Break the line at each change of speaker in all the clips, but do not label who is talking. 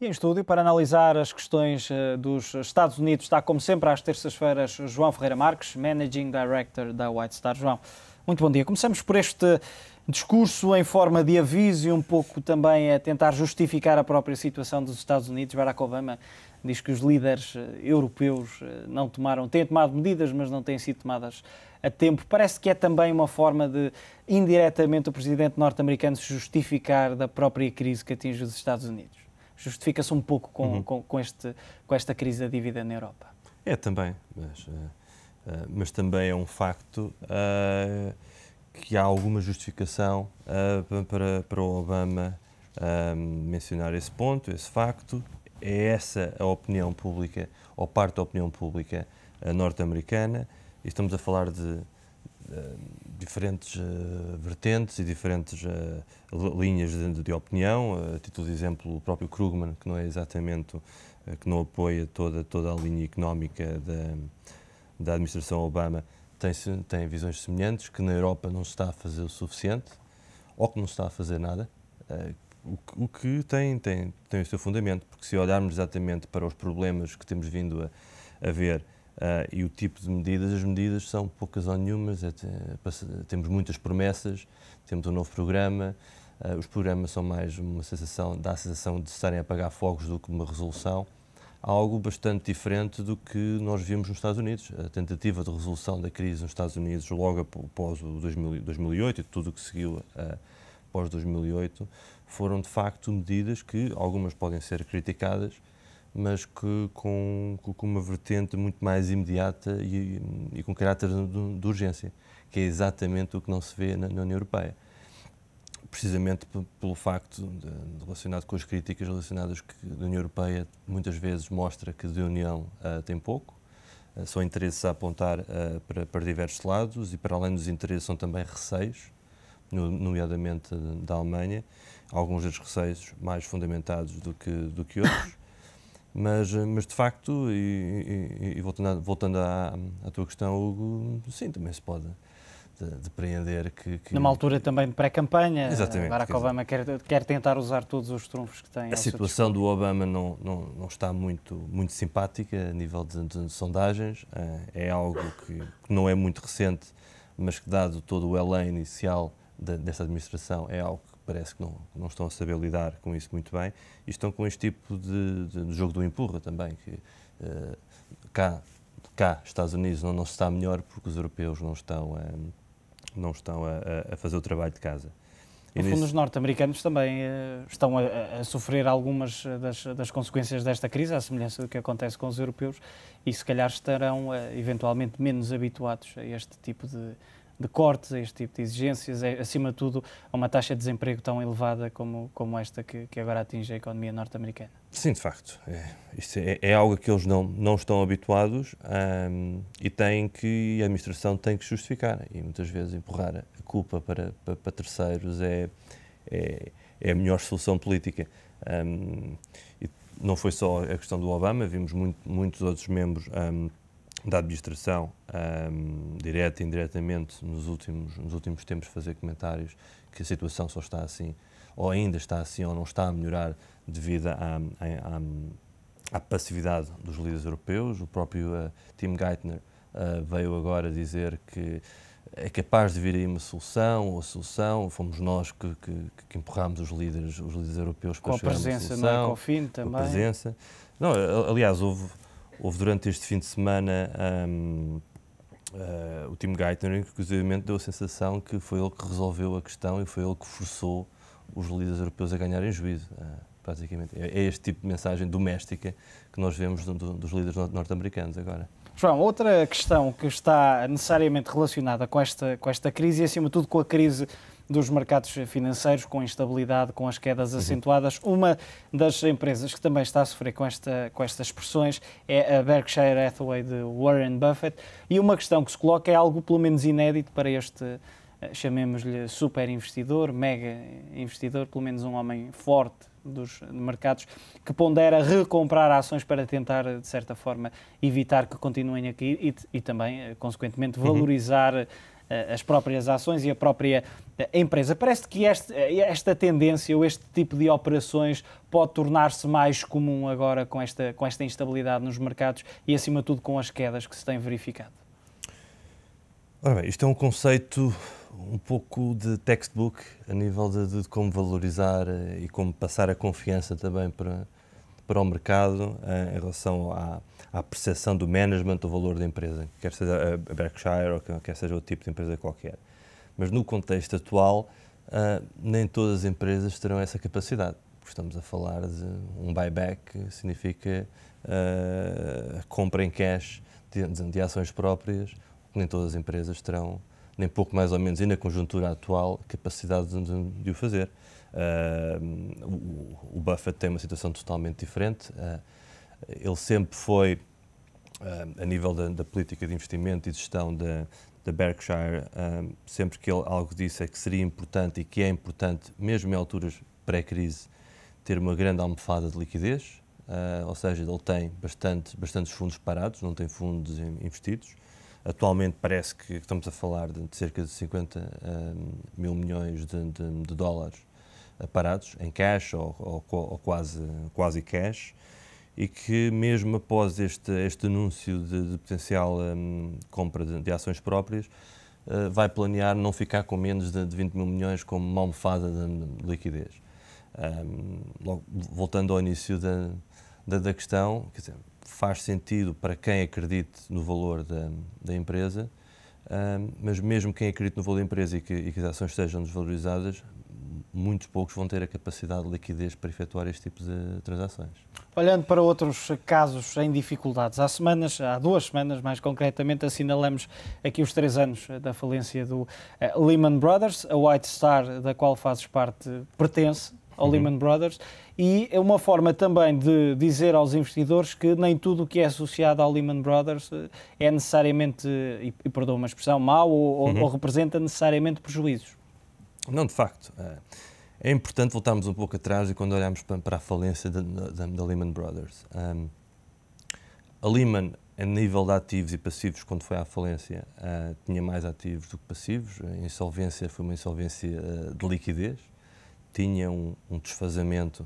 E em estúdio, para analisar as questões dos Estados Unidos, está como sempre às terças-feiras João Ferreira Marques, Managing Director da White Star. João, muito bom dia. Começamos por este discurso em forma de aviso e um pouco também a tentar justificar a própria situação dos Estados Unidos. Barack Obama diz que os líderes europeus têm tomado medidas, mas não têm sido tomadas a tempo. Parece que é também uma forma de, indiretamente, o presidente norte-americano se justificar da própria crise que atinge os Estados Unidos. Justifica-se um pouco com esta crise da dívida na Europa.
É também, mas também é um facto que há alguma justificação para o Obama mencionar esse ponto, esse facto. É essa a opinião pública, ou parte da opinião pública norte-americana, e estamos a falar de diferentes vertentes e diferentes linhas de opinião. A título de exemplo, o próprio Krugman, que não é exatamente, que não apoia toda a linha económica da administração Obama, tem visões semelhantes, que na Europa não se está a fazer o suficiente, ou que não se está a fazer nada, o que tem o seu fundamento, porque se olharmos exatamente para os problemas que temos vindo a ver e o tipo de medidas, as medidas são poucas ou nenhumas. Temos muitas promessas, temos um novo programa, os programas são mais dá a sensação de estarem a apagar fogos do que uma resolução, algo bastante diferente do que nós vimos nos Estados Unidos. A tentativa de resolução da crise nos Estados Unidos logo após o 2008 e tudo o que seguiu após 2008 foram de facto medidas que algumas podem ser criticadas, mas que com uma vertente muito mais imediata e com caráter de urgência, que é exatamente o que não se vê na União Europeia. Precisamente pelo facto, relacionado com as críticas relacionadas que a União Europeia muitas vezes mostra que de União tem pouco, são interesses a apontar para diversos lados, e para além dos interesses são também receios, nomeadamente da Alemanha, alguns desses receios mais fundamentados do que outros. Mas de facto, e voltando à tua questão, Hugo, sim, também se pode depreender que...
Numa altura também de pré-campanha, Barack
dizer,
Obama quer tentar usar todos os trunfos que tem.
A situação do Obama não está muito simpática a nível de sondagens. É algo que não é muito recente, mas que, dado todo o elan inicial desta administração, é algo que parece que não estão a saber lidar com isso muito bem, e estão com este tipo de jogo do empurra também, que cá Estados Unidos não se está melhor porque os europeus não estão a fazer o trabalho de casa.
No fundo, os norte-americanos também estão a sofrer algumas das consequências desta crise, à semelhança do que acontece com os europeus, e se calhar estarão eventualmente menos habituados a este tipo de cortes, a este tipo de exigências, acima de tudo, a uma taxa de desemprego tão elevada como esta que agora atinge a economia norte-americana.
Sim, de facto. Isto é algo a que eles não estão habituados, e a administração tem que justificar, e muitas vezes empurrar a culpa para terceiros é a melhor solução política. E não foi só a questão do Obama, vimos muitos outros membros da administração, direta e indiretamente, nos últimos tempos, fazer comentários que a situação só está assim, ou ainda está assim, ou não está a melhorar devido à passividade dos líderes europeus. O próprio Tim Geithner veio agora dizer que é capaz de vir aí uma solução, ou a solução fomos nós que empurrámos os líderes europeus para chegar a uma solução.
Com a presença no Ecofin também.
Com a presença. Não, aliás, houve durante este fim de semana o Tim Geithner, inclusivamente, deu a sensação que foi ele que resolveu a questão e foi ele que forçou os líderes europeus a ganharem juízo, praticamente. É este tipo de mensagem doméstica que nós vemos dos líderes norte-americanos agora.
João, outra questão que está necessariamente relacionada com esta crise, e acima de tudo com a crise dos mercados financeiros, com a instabilidade, com as quedas acentuadas. Uma das empresas que também está a sofrer com estas pressões é a Berkshire Hathaway de Warren Buffett, e uma questão que se coloca é algo pelo menos inédito para este, chamemos-lhe super investidor, mega investidor, pelo menos um homem forte dos mercados, que pondera recomprar ações para tentar, de certa forma, evitar que continuem a cair e também, consequentemente, valorizar as próprias ações e a própria empresa. Parece que esta tendência ou este tipo de operações pode tornar-se mais comum agora com esta instabilidade nos mercados e, acima de tudo, com as quedas que se têm verificado.
Ora bem, isto é um conceito um pouco de textbook a nível de como valorizar e como passar a confiança também para o mercado em relação à percepção do management do valor da empresa, quer seja a Berkshire ou quer seja outro tipo de empresa qualquer. Mas no contexto atual, nem todas as empresas terão essa capacidade. Estamos a falar de um buyback, que significa compra em cash de ações próprias, nem todas as empresas terão, nem pouco mais ou menos, e na conjuntura atual, capacidade de o fazer. O Buffett tem uma situação totalmente diferente. Ele sempre foi, a nível da política de investimento e de gestão da Berkshire, sempre que ele algo disse é que seria importante e que é importante, mesmo em alturas pré-crise, ter uma grande almofada de liquidez, ou seja, ele tem bastantes fundos parados, não tem fundos investidos. Atualmente parece que estamos a falar de cerca de 50 mil milhões de dólares parados em cash ou quase cash, e que mesmo após este anúncio de potencial compra de ações próprias, vai planear não ficar com menos de 20 mil milhões como uma almofada de liquidez. Voltando ao início da questão, quer dizer, faz sentido para quem acredite no valor da empresa, mas mesmo quem acredite no valor da empresa e que as ações sejam desvalorizadas, muitos poucos vão ter a capacidade de liquidez para efetuar este tipo de transações.
Olhando para outros casos em dificuldades, há 2 semanas mais concretamente, assinalamos aqui os 3 anos da falência do Lehman Brothers. A White Star, da qual fazes parte, pertence ao Lehman Brothers, e é uma forma também de dizer aos investidores que nem tudo o que é associado ao Lehman Brothers é necessariamente, e perdoa uma expressão, mau ou representa necessariamente prejuízos.
Não, de facto. É importante voltarmos um pouco atrás e quando olhamos para a falência da Lehman Brothers. A Lehman, a nível de ativos e passivos, quando foi à falência, tinha mais ativos do que passivos. A insolvência foi uma insolvência de liquidez. Tinha um desfazamento,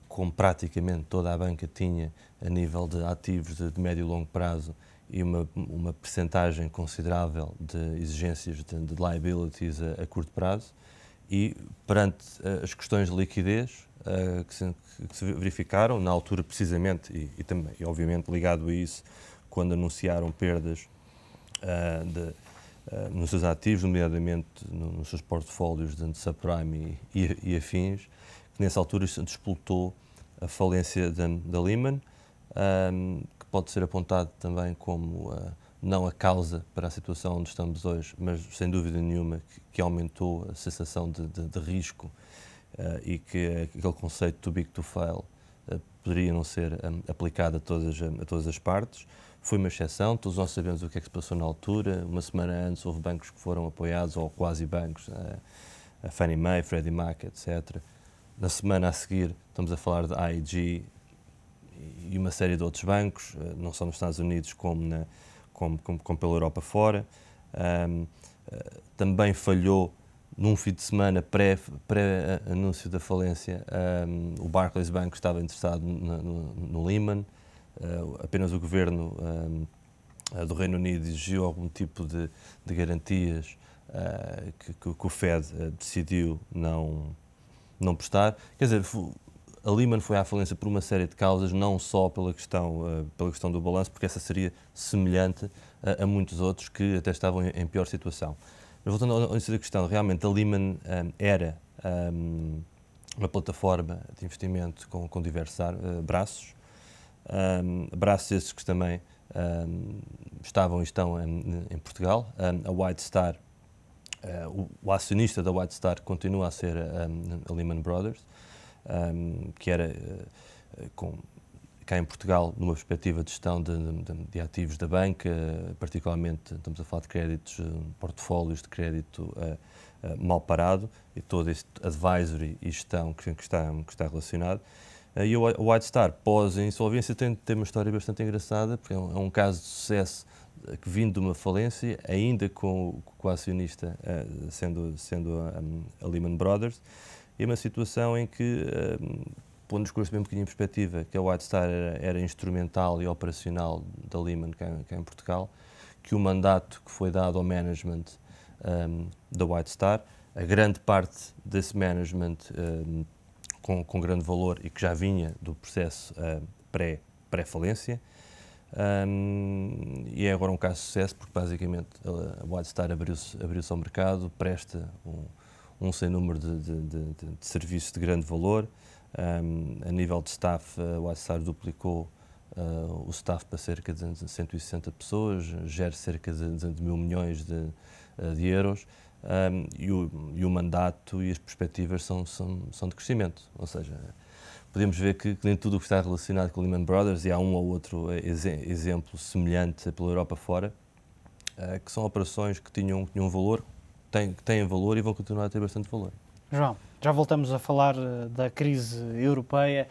como praticamente toda a banca tinha, a nível de ativos de médio e longo prazo, e uma percentagem considerável de exigências de liabilities a curto prazo. E perante as questões de liquidez que se verificaram, na altura precisamente, e também, obviamente, ligado a isso, quando anunciaram perdas nos seus ativos, nomeadamente nos seus portfólios de subprime e afins, que nessa altura isso despoltou a falência da Lehman, que pode ser apontado também como não a causa para a situação onde estamos hoje, mas sem dúvida nenhuma que aumentou a sensação de risco e que aquele conceito too big to fail poderia não ser aplicado a todas as partes. Foi uma exceção, todos nós sabemos o que é que se passou na altura. Uma semana antes houve bancos que foram apoiados, ou quase bancos, a Fannie Mae, Freddie Mac, etc. Na semana a seguir estamos a falar de AIG e uma série de outros bancos, não só nos Estados Unidos como pela Europa fora. Também falhou num fim de semana pré-anúncio da falência. O Barclays Bank estava interessado no Lehman. Apenas o governo do Reino Unido exigiu algum tipo de garantias que o Fed decidiu não prestar. Quer dizer, a Lehman foi à falência por uma série de causas, não só pela questão do balanço, porque essa seria semelhante a muitos outros que até estavam em pior situação. Mas voltando ao início da questão, realmente a Lehman era uma plataforma de investimento com diversos braços. Braços esses que também estavam e estão em Portugal. A White Star, o acionista da White Star continua a ser a Lehman Brothers, que era cá em Portugal numa perspectiva de gestão de ativos da banca, particularmente estamos a falar de créditos, portfólios de crédito mal parado e todo este advisory e gestão que está relacionado. E o White Star, pós-insolvência, tem uma história bastante engraçada, porque é um caso de sucesso que vindo de uma falência, ainda com o acionista sendo a Lehman Brothers, e uma situação em que, pondo-nos com isto um bocadinho em perspectiva, que a White Star era instrumental e operacional da Lehman cá em Portugal, que o mandato que foi dado ao management da White Star, a grande parte desse management com grande valor e que já vinha do processo pré-falência, e é agora um caso de sucesso porque basicamente a White Star abriu-se ao mercado, presta um sem número de serviços de grande valor. A nível de staff, a White Star duplicou o staff para cerca de 160 pessoas, gera cerca de 1.000 milhões de euros, e o mandato e as perspectivas são de crescimento. Ou seja, podemos ver que nem tudo o que está relacionado com o Lehman Brothers, e há um ou outro exemplo semelhante pela Europa fora, que são operações que tinham valor, que têm valor e vão continuar a ter bastante valor.
João, já voltamos a falar da crise europeia.